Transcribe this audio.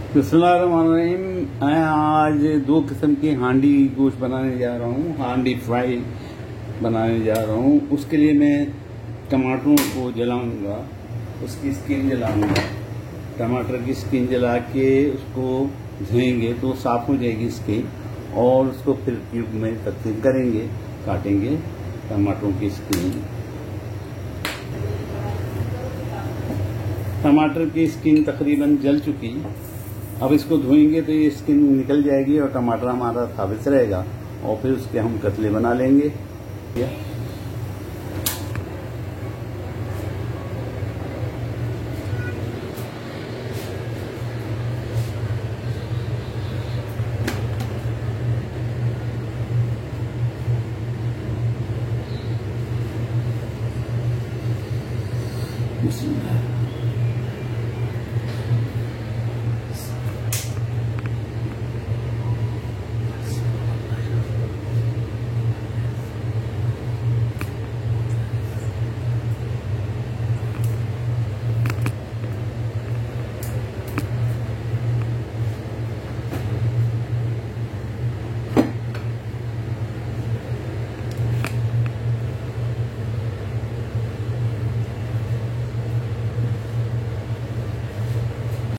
बिस्मिल्लाहिर्रहमानिर्रहीम। मैं आज दो किस्म की हांडी गोश्त बनाने जा रहा हूँ। हांडी फ्राई बनाने जा रहा हूँ। उसके लिए मैं टमाटरों को जलाऊंगा, उसकी स्किन जलाऊंगा। टमाटर की स्किन जला के उसको धोएंगे तो साफ हो जाएगी स्किन, और उसको फिर क्यूब में तकसीम करेंगे, काटेंगे टमाटरों की स्किन। टमाटर की स्किन तकरीबन जल चुकी। अब इसको धोएंगे तो ये स्किन निकल जाएगी और टमाटर हमारा साबित रहेगा, और फिर उसके हम कतले बना लेंगे। बिस्मिल्लाह।